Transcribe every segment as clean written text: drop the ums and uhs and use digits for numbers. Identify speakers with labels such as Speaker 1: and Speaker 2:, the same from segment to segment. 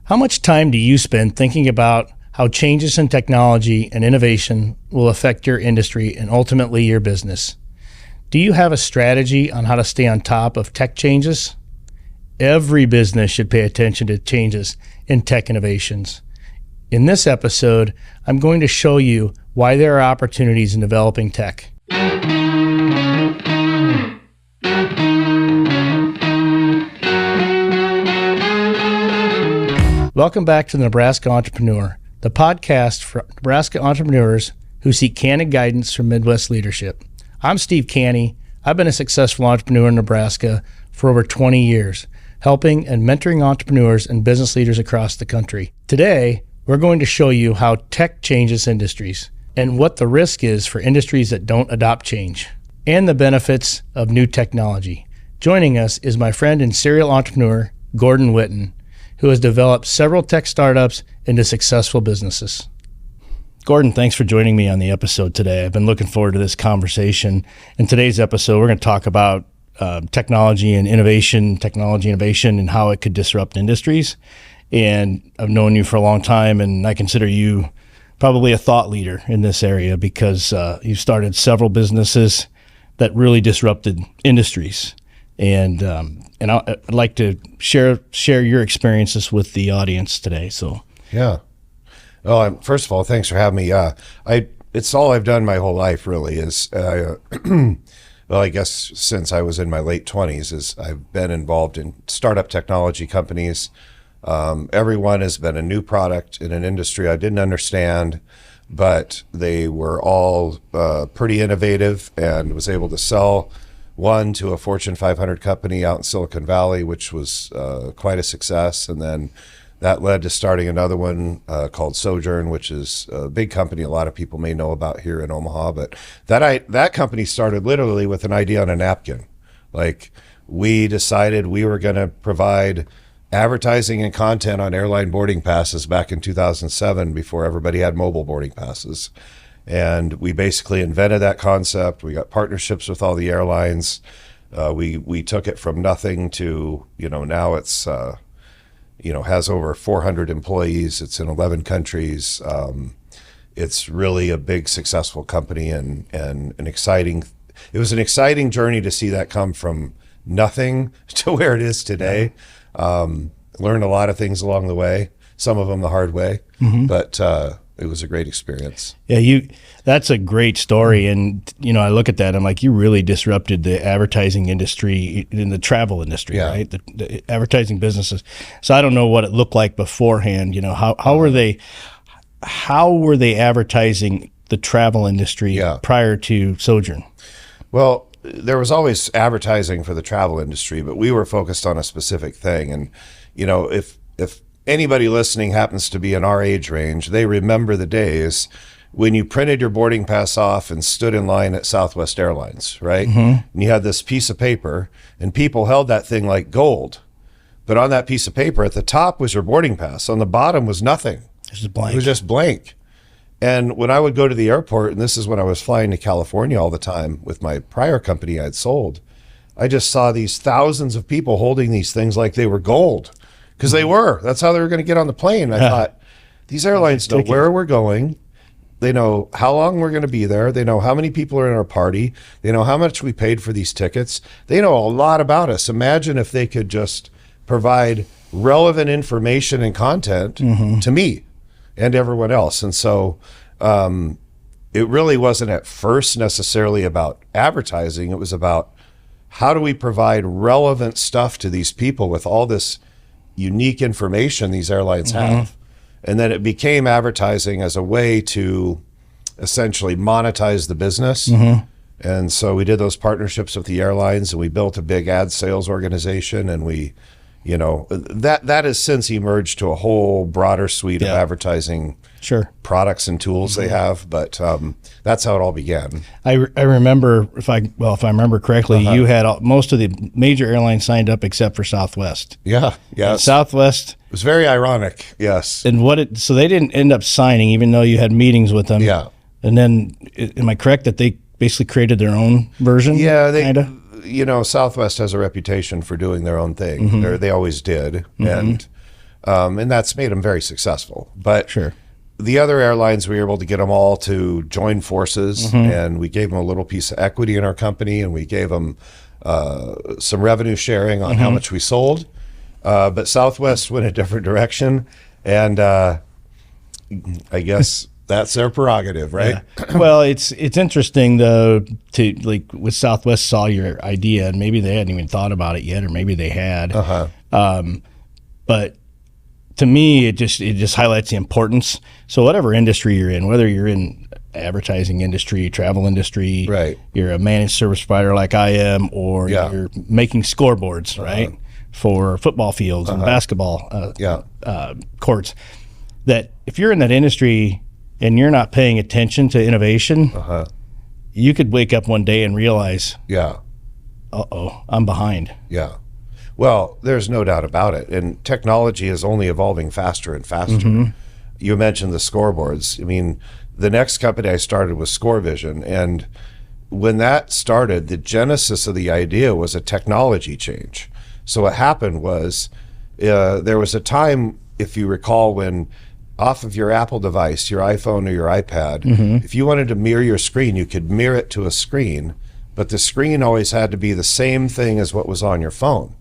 Speaker 1: How much time do you spend thinking about how changes in technology and innovation will affect your industry and ultimately your business? Do you have a strategy on how to stay on top of tech changes? Every business should pay attention to changes in tech innovations. In this episode, I'm going to show you why there are opportunities in developing tech. Welcome back to the Nebraska Entrepreneur, the podcast for Nebraska entrepreneurs who seek candid guidance from Midwest leadership. I'm Steve Canny. I've been a successful entrepreneur in Nebraska for over 20 years, helping and mentoring entrepreneurs and business leaders across the country. Today, we're going to show you how tech changes industries and what the risk is for industries that don't adopt change, and the benefits of new technology. Joining us is my friend and serial entrepreneur, Gordon Whitten, who has developed several tech startups into successful businesses. Gordon, thanks for joining me on the episode today. I've been looking forward to this conversation. In today's episode, we're going to talk about technology and innovation, and how it could disrupt industries. And I've known you for a long time, and I consider you probably a thought leader in this area because you've started several businesses that really disrupted industries. And I'd like to share your experiences with the audience today. So
Speaker 2: yeah. Well, first of all, thanks for having me. It's all I've done my whole life, really. Is well, I guess since I was in my late 20s, is I've been involved in startup technology companies. Everyone has been a new product in an industry I didn't understand, but they were all pretty innovative, and was able to sell one to a Fortune 500 company out in Silicon Valley, which was quite a success. And then that led to starting another one called Sojourn, which is a big company a lot of people may know about here in Omaha. But that company started literally with an idea on a napkin. Like, we decided we were going to provide advertising and content on airline boarding passes back in 2007, before everybody had mobile boarding passes. And we basically invented that concept. We got partnerships with all the airlines. We took it from nothing to, now it's, has over 400 employees. It's in 11 countries. It's really a big, successful company, and it was an exciting journey to see that come from nothing to where it is today. Learned a lot of things along the way, some of them the hard way, but it was a great experience.
Speaker 1: Yeah, that's a great story. And, I look at that, I'm like, you really disrupted the advertising industry in the travel industry,
Speaker 2: yeah.
Speaker 1: Right? The advertising businesses. So I don't know what it looked like beforehand. How were they advertising the travel industry prior to Sojourn?
Speaker 2: Well, there was always advertising for the travel industry, but we were focused on a specific thing. And, if anybody listening happens to be in our age range, they remember the days when you printed your boarding pass off and stood in line at Southwest Airlines, right? And you had this piece of paper, and people held that thing like gold. But on that piece of paper, at the top was your boarding pass. On the bottom was nothing.
Speaker 1: It
Speaker 2: was just blank. And when I would go to the airport, and this is when I was flying to California all the time with my prior company I'd sold, I just saw these thousands of people holding these things like they were gold. Because they were. That's how they were going to get on the plane. I thought, these airlines know where we're going. They know how long we're going to be there. They know how many people are in our party. They know how much we paid for these tickets. They know a lot about us. Imagine if they could just provide relevant information and content to me and everyone else. And so it really wasn't at first necessarily about advertising. It was about, how do we provide relevant stuff to these people with all this unique information these airlines have? And then it became advertising as a way to essentially monetize the business. And so we did those partnerships with the airlines, and we built a big ad sales organization, and we, that has since emerged to a whole broader suite of advertising products and tools they have. But that's how it all began.
Speaker 1: I remember, if I remember correctly, you had most of the major airlines signed up except for Southwest.
Speaker 2: Yeah.
Speaker 1: Southwest.
Speaker 2: It was very ironic. Yes.
Speaker 1: And so they didn't end up signing, even though you had meetings with them.
Speaker 2: Yeah.
Speaker 1: And then, am I correct that they basically created their own version?
Speaker 2: Yeah. Southwest has a reputation for doing their own thing. They always did. And And that's made them very successful. But
Speaker 1: Sure.
Speaker 2: the other airlines, we were able to get them all to join forces, and we gave them a little piece of equity in our company, and we gave them some revenue sharing on how much we sold. But Southwest went a different direction, and I guess that's their prerogative, right?
Speaker 1: Yeah. Well, it's interesting though to like with Southwest saw your idea, and maybe they hadn't even thought about it yet, or maybe they had. But to me, it just highlights the importance. So whatever industry you're in, whether you're in advertising industry, travel industry,
Speaker 2: Right.
Speaker 1: you're a managed service provider like I am, or you're making scoreboards, right, for football fields and basketball courts, that if you're in that industry and you're not paying attention to innovation, you could wake up one day and realize, uh-oh, I'm behind.
Speaker 2: Yeah. Well, there's no doubt about it. And technology is only evolving faster and faster. You mentioned the scoreboards. I mean, the next company I started was ScoreVision. And when that started, the genesis of the idea was a technology change. So what happened was there was a time, if you recall, when off of your Apple device, your iPhone or your iPad, if you wanted to mirror your screen, you could mirror it to a screen. But the screen always had to be the same thing as what was on your phone.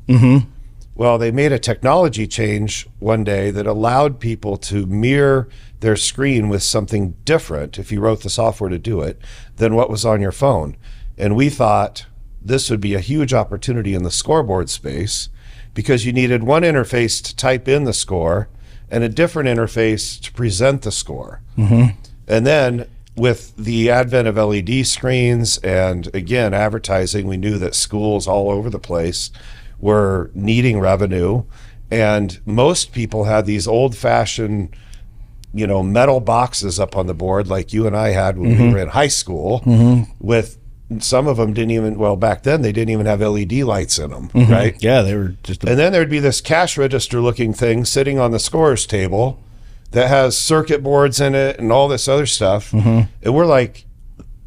Speaker 2: Well, they made a technology change one day that allowed people to mirror their screen with something different, if you wrote the software to do it, than what was on your phone. And we thought this would be a huge opportunity in the scoreboard space, because you needed one interface to type in the score and a different interface to present the score. And then with the advent of LED screens and, again, advertising, we knew that schools all over the place were needing revenue. And most people had these old-fashioned, metal boxes up on the board like you and I had when we were in high school, with some of them didn't even, back then they didn't even have LED lights in them, right?
Speaker 1: Yeah, they were just...
Speaker 2: And then there'd be this cash register looking thing sitting on the scorer's table that has circuit boards in it and all this other stuff. And we're like,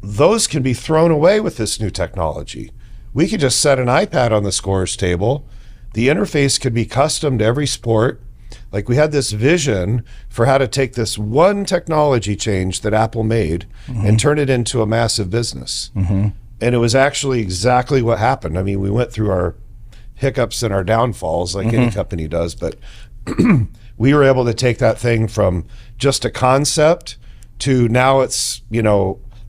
Speaker 2: those can be thrown away with this new technology. We could just set an iPad on the scorer's table. The interface could be custom to every sport. Like, we had this vision for how to take this one technology change that Apple made and turn it into a massive business. And it was actually exactly what happened. I mean, we went through our hiccups and our downfalls like any company does, but we were able to take that thing from just a concept to now it's,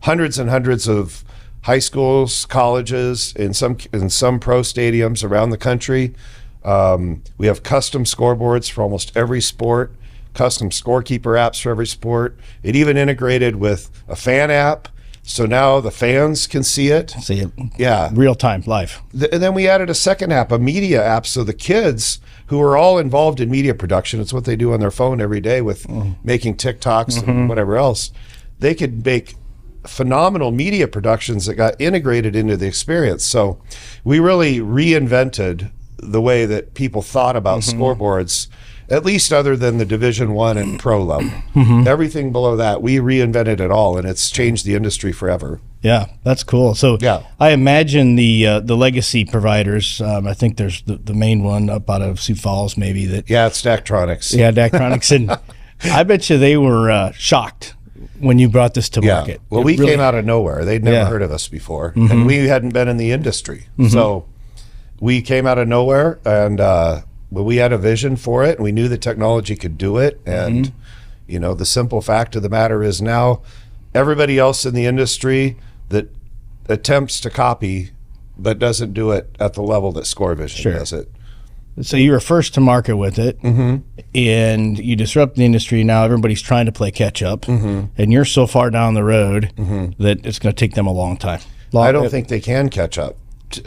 Speaker 2: hundreds and hundreds of high schools, colleges, in some pro stadiums around the country. We have custom scoreboards for almost every sport, custom scorekeeper apps for every sport. It even integrated with a fan app, so now the fans can see it. Yeah.
Speaker 1: Real time, live.
Speaker 2: And then we added a second app, a media app, so the kids who are all involved in media production, it's what they do on their phone every day with making TikToks and whatever else, they could make phenomenal media productions that got integrated into the experience. So we really reinvented the way that people thought about scoreboards, at least other than the Division I and pro level. Everything below that, we reinvented it all, and it's changed the industry forever.
Speaker 1: Yeah, that's cool. So I imagine the legacy providers, I think there's the main one up out of Sioux Falls maybe.
Speaker 2: It's Daktronics.
Speaker 1: Yeah, Daktronics. And I bet you they were shocked when you brought this to market.
Speaker 2: Well, we came out of nowhere. They'd never heard of us before, and we hadn't been in the industry. So we came out of nowhere, and we had a vision for it, and we knew the technology could do it. And, the simple fact of the matter is now everybody else in the industry that attempts to copy but doesn't do it at the level that ScoreVision does it.
Speaker 1: So you were first to market with it, and you disrupt the industry. Now everybody's trying to play catch up, and you're so far down the road that it's going to take them a long time.
Speaker 2: I don't think they can catch up.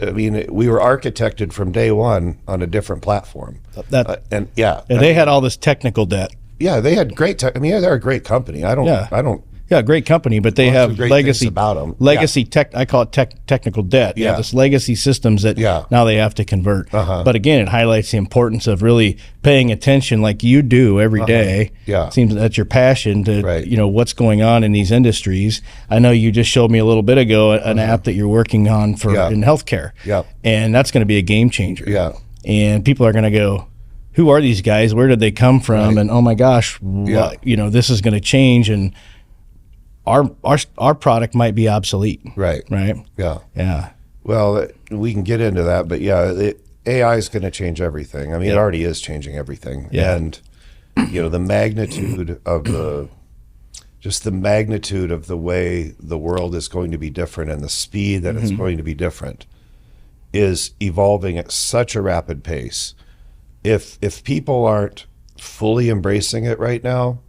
Speaker 2: I mean, we were architected from day one on a different platform. And they had all this technical debt. Yeah, they had great tech. I mean, they're a great company.
Speaker 1: Great company, but they have legacy
Speaker 2: about them.
Speaker 1: Tech. I call it technical debt.
Speaker 2: Yeah,
Speaker 1: this legacy systems that now they have to convert. But again, it highlights the importance of really paying attention, like you do every day.
Speaker 2: Yeah,
Speaker 1: it seems that's your passion to what's going on in these industries. I know you just showed me a little bit ago an app that you're working on in healthcare.
Speaker 2: Yeah,
Speaker 1: and that's going to be a game changer.
Speaker 2: Yeah,
Speaker 1: and people are going to go, who are these guys? Where did they come from?
Speaker 2: Right.
Speaker 1: And oh my gosh, this is going to change, and our product might be obsolete.
Speaker 2: Right.
Speaker 1: Right.
Speaker 2: Yeah.
Speaker 1: Yeah.
Speaker 2: Well, we can get into that, but AI is going to change everything. I mean, it already is changing everything.
Speaker 1: Yeah.
Speaker 2: And, the magnitude of the way the world is going to be different and the speed that it's going to be different is evolving at such a rapid pace. If people aren't fully embracing it right now,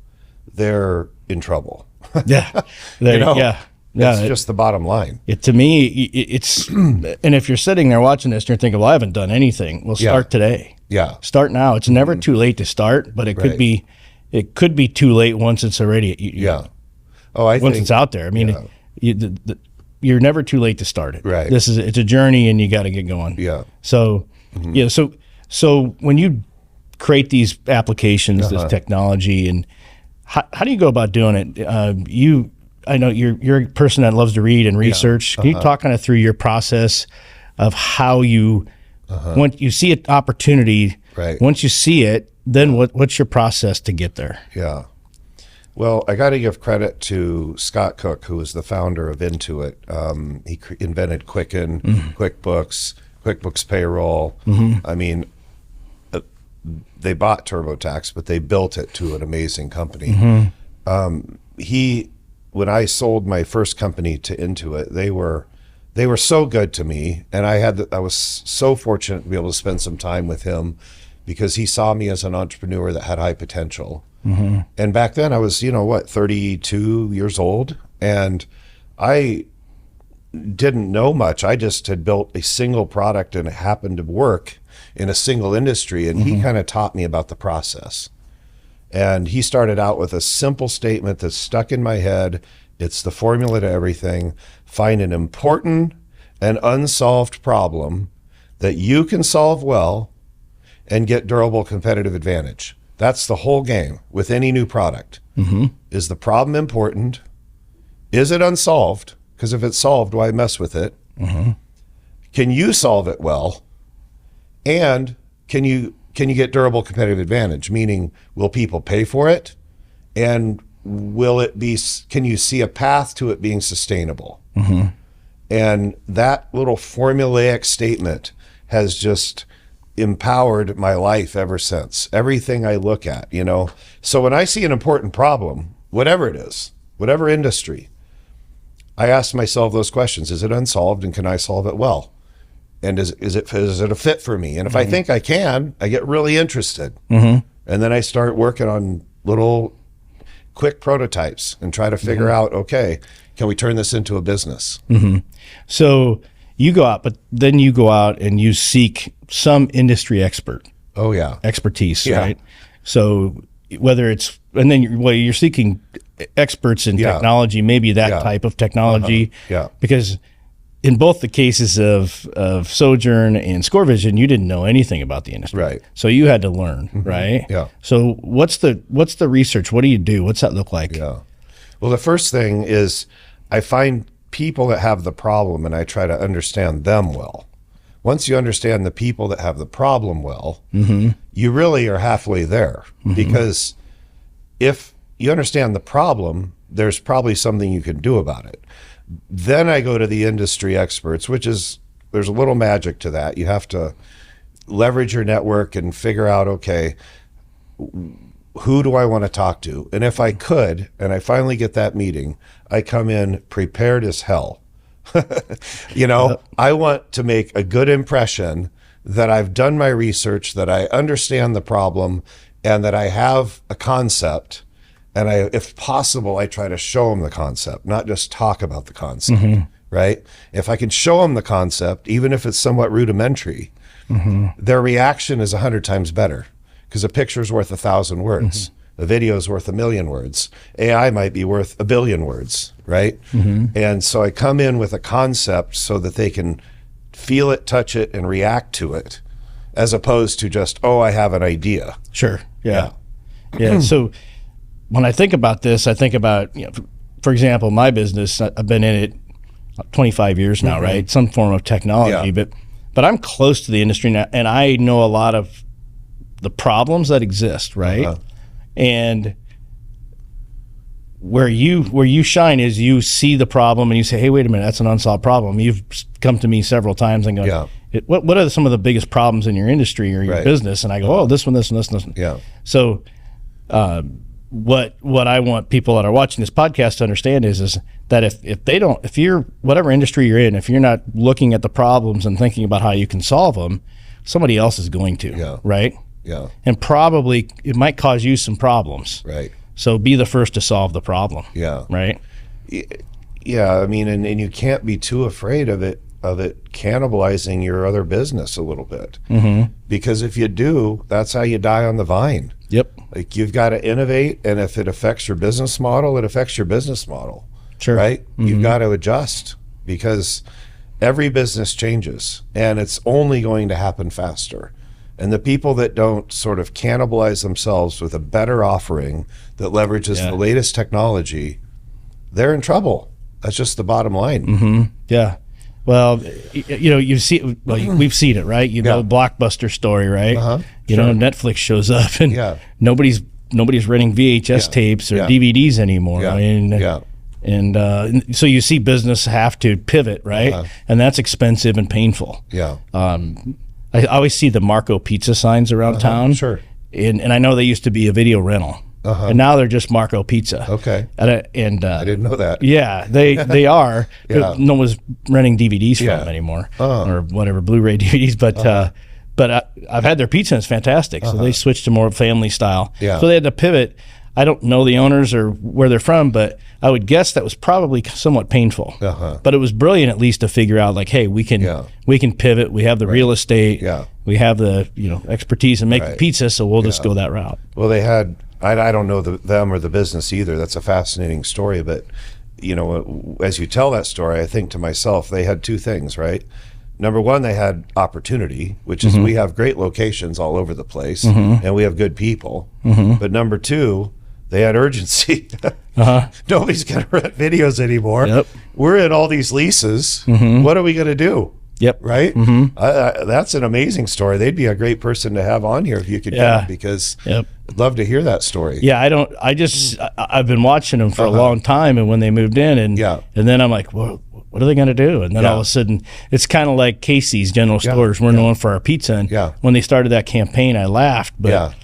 Speaker 2: they're in trouble.
Speaker 1: Yeah.
Speaker 2: That's just the bottom line.
Speaker 1: To me, it's, and if you're sitting there watching this and you're thinking, well, I haven't done anything, well, start today.
Speaker 2: Yeah.
Speaker 1: Start now. It's never too late to start, but it could be too late once it's already, once it's out there. I mean, you're never too late to start it.
Speaker 2: Right.
Speaker 1: It's a journey, and you got to get going.
Speaker 2: Yeah.
Speaker 1: So, so when you create these applications, this technology, and how do you go about doing it? I know you're a person that loves to read and research. Can you talk kind of through your process of how you, when you see an opportunity, once you see it, then what's your process to get there?
Speaker 2: Yeah. Well, I got to give credit to Scott Cook, who was the founder of Intuit. He invented Quicken, QuickBooks Payroll. I mean, they bought TurboTax, but they built it to an amazing company. When I sold my first company to Intuit, they were so good to me, and I was so fortunate to be able to spend some time with him because he saw me as an entrepreneur that had high potential. And back then I was, 32 years old, and I didn't know much. I just had built a single product, and it happened to work in a single industry, and he kind of taught me about the process. And he started out with a simple statement that's stuck in my head. It's the formula to everything. Find an important and unsolved problem that you can solve well and get durable competitive advantage. That's the whole game with any new product. Is the problem important? Is it unsolved? Because if it's solved, why mess with it? Can you solve it well? And can you get durable competitive advantage? Meaning, will people pay for it? And can you see a path to it being sustainable? And that little formulaic statement has just empowered my life ever since. Everything I look at, So when I see an important problem, whatever it is, whatever industry, I ask myself those questions. Is it unsolved, and can I solve it well? And is it a fit for me? And if I think I can, I get really interested. And then I start working on little quick prototypes and try to figure out, okay, can we turn this into a business?
Speaker 1: So you go out, but then you go out and you seek some industry expert.
Speaker 2: Oh yeah.
Speaker 1: Expertise, right? So whether it's, and then you're seeking experts in technology, maybe that type of technology. Because in both the cases of Sojourn and ScoreVision, you didn't know anything about the industry.
Speaker 2: Right.
Speaker 1: So you had to learn, right?
Speaker 2: Yeah.
Speaker 1: So what's the research? What do you do? What's that look like?
Speaker 2: Yeah. Well, the first thing is I find people that have the problem, and I try to understand them well. Once you understand the people that have the problem well, you really are halfway there. Because if you understand the problem, there's probably something you can do about it. Then I go to the industry experts, there's a little magic to that. You have to leverage your network and figure out, okay, who do I want to talk to? And if I could, and I finally get that meeting, I come in prepared as hell. I want to make a good impression that I've done my research, that I understand the problem, and that I have a concept. And if possible, I try to show them the concept, not just talk about the concept, right? If I can show them the concept, even if it's somewhat rudimentary, their reaction is 100 times better, because a picture's worth 1,000 words. A video's worth 1,000,000 words. AI might be worth 1,000,000,000 words, right? And so I come in with a concept so that they can feel it, touch it, and react to it, as opposed to just, oh, I have an idea.
Speaker 1: Sure. Yeah. So when I think about this, I think about, for example, my business. I've been in it 25 years now, right? Some form of technology, but I'm close to the industry now, and I know a lot of the problems that exist, right? And where you shine is you see the problem and you say, hey, wait a minute, that's an unsolved problem. You've come to me several times and go, what are some of the biggest problems in your industry or your business? And I go, oh, this one, this one, this one. Yeah. So what I want people that are watching this podcast to understand is that if you're whatever industry you're in, if you're not looking at the problems and thinking about how you can solve them, somebody else is going to, right? Yeah. And probably it might cause you some problems. Right. So be the first to solve the problem. Yeah. Right.
Speaker 2: Yeah. I mean, and you can't be too afraid of it cannibalizing your other business a little bit. Because if you do, that's how you die on the vine. Yep. Like you've got to innovate, and if it affects your business model, it affects your business model. Sure. Right. You've got to adjust because every business changes, and it's only going to happen faster. And the people that don't sort of cannibalize themselves with a better offering that leverages the latest technology, they're in trouble. That's just the bottom line.
Speaker 1: Yeah. Well, we've seen it, right? Blockbuster story, right? Netflix shows up and nobody's renting VHS tapes or DVDs anymore. Yeah. I mean, and so you see business have to pivot, right? And that's expensive and painful. Yeah. I always see the Marco Pizza signs around town. Sure. And I know they used to be a video rental. And now they're just Marco Pizza. Okay. And
Speaker 2: I didn't know that.
Speaker 1: Yeah, they are. No one's renting DVDs from them anymore, or whatever, Blu-ray DVDs. But I've had their pizza and it's fantastic. So they switched to more family style. Yeah. So they had to pivot. I don't know the owners or where they're from, but I would guess that was probably somewhat painful. But it was brilliant at least to figure out like, hey, we can pivot. We have the real estate. Yeah. We have the expertise and make the pizza, so we'll just go that route.
Speaker 2: Well, they had. I don't know them or the business either. That's a fascinating story. But, as you tell that story, I think to myself, they had two things, right? Number one, they had opportunity, which is we have great locations all over the place and we have good people. But number two, they had urgency. Nobody's going to rent videos anymore. Yep. We're in all these leases. What are we going to do? Yep. Right? That's an amazing story. They'd be a great person to have on here if you could get them, because I'd love to hear that story.
Speaker 1: Yeah, I've been watching them for a long time, and when they moved in, and then I'm like, well, what are they going to do? And then all of a sudden, it's kind of like Casey's General Stores. We're known for our pizza, and when they started that campaign, I laughed, but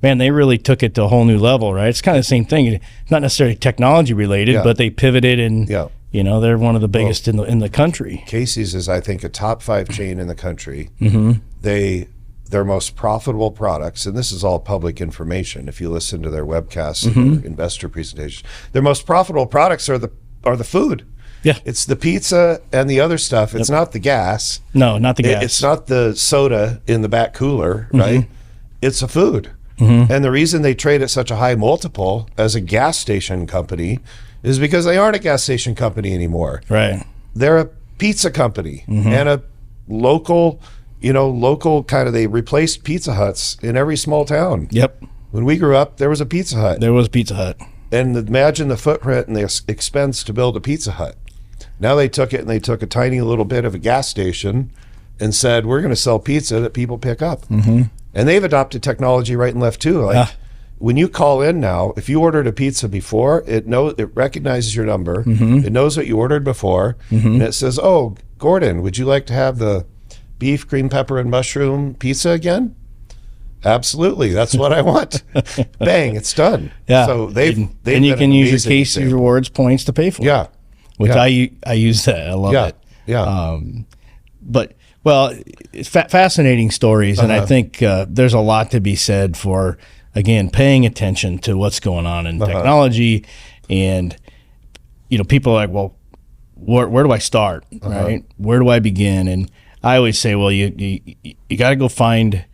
Speaker 1: man, they really took it to a whole new level, right? It's kind of the same thing. It's not necessarily technology related, but they pivoted and they're one of the biggest in the country.
Speaker 2: Casey's is, I think, a top 5 chain in the country. Their most profitable products, and this is all public information if you listen to their webcasts and their investor presentations, their most profitable products are the food. Yeah. It's the pizza and the other stuff. It's not the gas.
Speaker 1: No, not the gas.
Speaker 2: It's not the soda in the back cooler, right? It's a food. And the reason they trade at such a high multiple as a gas station company is because they aren't a gas station company anymore. Right. They're a pizza company and a local kind of, they replaced Pizza Huts in every small town. Yep. When we grew up, there was a Pizza Hut.
Speaker 1: There was a Pizza Hut.
Speaker 2: And imagine the footprint and the expense to build a Pizza Hut. Now they took it and they took a tiny little bit of a gas station and said, we're going to sell pizza that people pick up. And they've adopted technology right and left too. Like when you call in now, if you ordered a pizza before, it recognizes your number. It knows what you ordered before. And it says, oh, Gordon, would you like to have the beef, green pepper, and mushroom pizza again? Absolutely. That's what I want. Bang, it's done. Yeah. So they've
Speaker 1: and you can use your Casey Rewards points to pay for it. Yeah. Which I use that. I love it. Yeah. Well, it's fascinating stories, and I think there's a lot to be said for, again, paying attention to what's going on in technology, and people are like, well, where do I start, right? Where do I begin? And I always say, well, you got to go find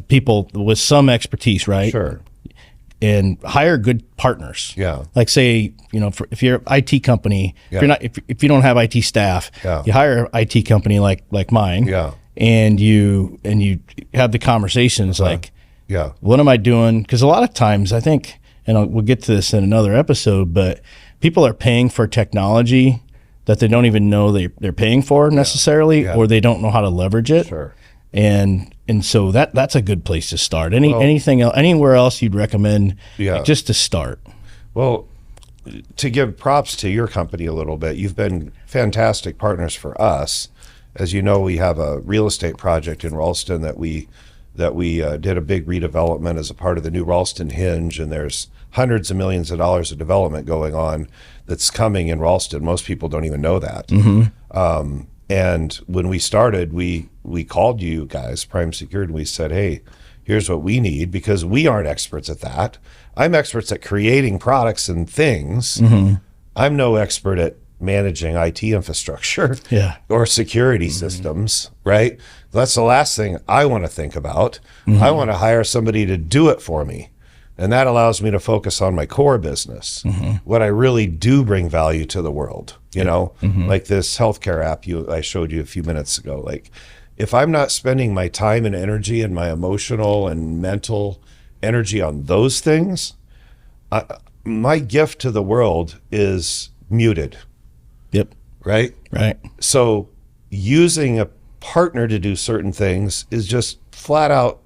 Speaker 1: people with some expertise, right? Sure. And hire good partners. Yeah. Like say, if you're an IT company, if you don't have IT staff, you hire an IT company like mine. Yeah. And you have the conversations like, what am I doing? Because a lot of times I think, and we'll get to this in another episode, but people are paying for technology that they don't even know they're paying for necessarily, or they don't know how to leverage it. Sure. And so that's a good place to start. Anything else, anywhere else you'd recommend just to start?
Speaker 2: Well, to give props to your company a little bit, you've been fantastic partners for us. As you know, we have a real estate project in Ralston that we did a big redevelopment as a part of the new Ralston Hinge, and there's hundreds of millions of dollars of development going on that's coming in Ralston. Most people don't even know that. And when we started, we called you guys, Prime Secured, and we said, hey, here's what we need, because we aren't experts at that. I'm experts at creating products and things. I'm no expert at managing IT infrastructure or security systems, right? That's the last thing I want to think about. I want to hire somebody to do it for me. And that allows me to focus on my core business, what I really do bring value to the world, you know, like this healthcare app I showed you a few minutes ago. Like, if I'm not spending my time and energy and my emotional and mental energy on those things, my gift to the world is muted. Right? So using a partner to do certain things is just flat out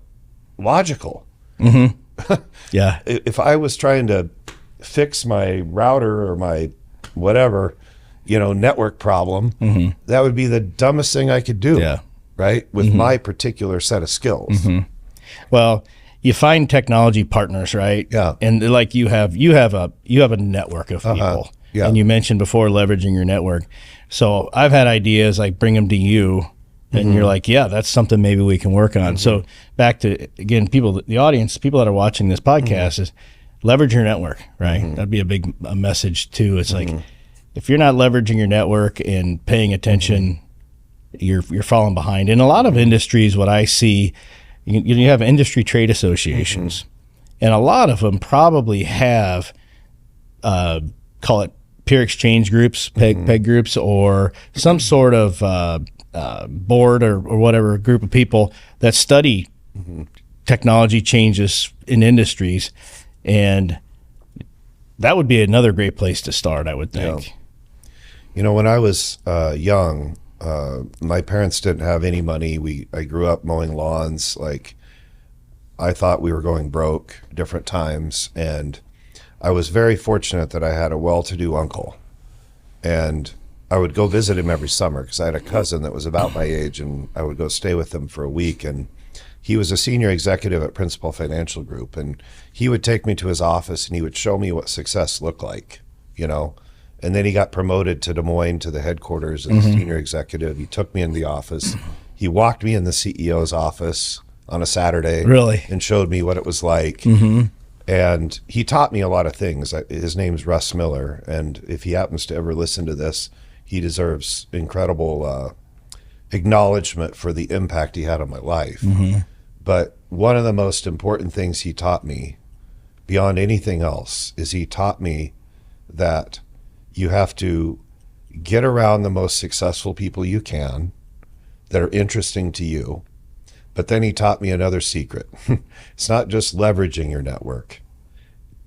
Speaker 2: logical. If I was trying to fix my router or my whatever, network problem, that would be the dumbest thing I could do. Right? With my particular set of skills.
Speaker 1: Well, you find technology partners, right? And like you have a network of people. And you mentioned before leveraging your network. So I've had ideas, like bring them to you, and you're like, yeah, that's something maybe we can work on. So back to, again, the audience, people that are watching this podcast, is leverage your network, right? That'd be a big message too. It's like, if you're not leveraging your network and paying attention, you're falling behind. In a lot of industries, what I see, you have industry trade associations, and a lot of them probably have, call it peer exchange groups, peg groups, or some sort of board or whatever group of people that study technology changes in industries. And that would be another great place to start, I would think.
Speaker 2: When I was young, my parents didn't have any money. I grew up mowing lawns. Like, I thought we were going broke different times, and I was very fortunate that I had a well-to-do uncle, and I would go visit him every summer because I had a cousin that was about my age, and I would go stay with him for a week. And he was a senior executive at Principal Financial Group, and he would take me to his office and he would show me what success looked like, And then he got promoted to Des Moines to the headquarters as a senior executive. He took me in the office. He walked me in the CEO's office on a Saturday, and showed me what it was like. And he taught me a lot of things. His name's Russ Miller, and if he happens to ever listen to this, he deserves incredible acknowledgement for the impact he had on my life. But one of the most important things he taught me, beyond anything else, is he taught me that you have to get around the most successful people you can that are interesting to you. But then he taught me another secret. It's not just leveraging your network.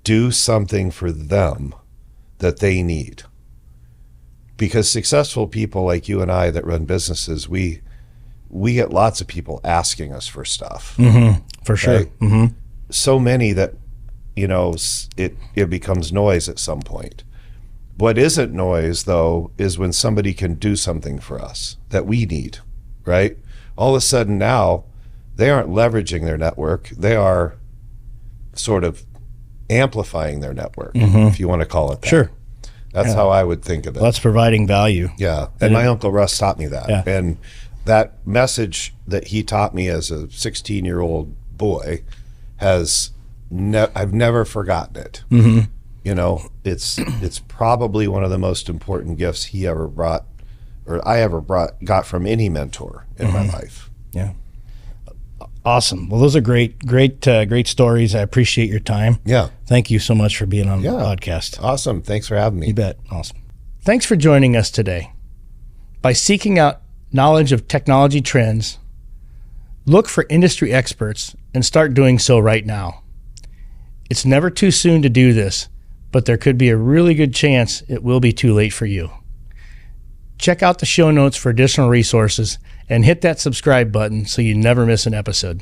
Speaker 2: Do something for them that they need. Because successful people like you and I that run businesses, we get lots of people asking us for stuff.
Speaker 1: For sure.
Speaker 2: Right? So many that, it becomes noise at some point. What isn't noise, though, is when somebody can do something for us that we need, right? All of a sudden now, they aren't leveraging their network. They are sort of amplifying their network, if you want to call it that.
Speaker 1: Sure.
Speaker 2: That's how I would think of it.
Speaker 1: Well, that's providing value.
Speaker 2: Yeah. And my Uncle Russ taught me that. And that message that he taught me as a 16-year-old boy I've never forgotten it. It's probably one of the most important gifts he ever brought, or I ever got from any mentor in my life.
Speaker 1: Yeah. Awesome. Well, those are great stories. I appreciate your time.
Speaker 2: Yeah.
Speaker 1: Thank you so much for being on the podcast.
Speaker 2: Awesome. Thanks for having me.
Speaker 1: You bet. Awesome. Thanks for joining us today. By seeking out knowledge of technology trends, look for industry experts and start doing so right now. It's never too soon to do this, but there could be a really good chance it will be too late for you. Check out the show notes for additional resources and hit that subscribe button so you never miss an episode.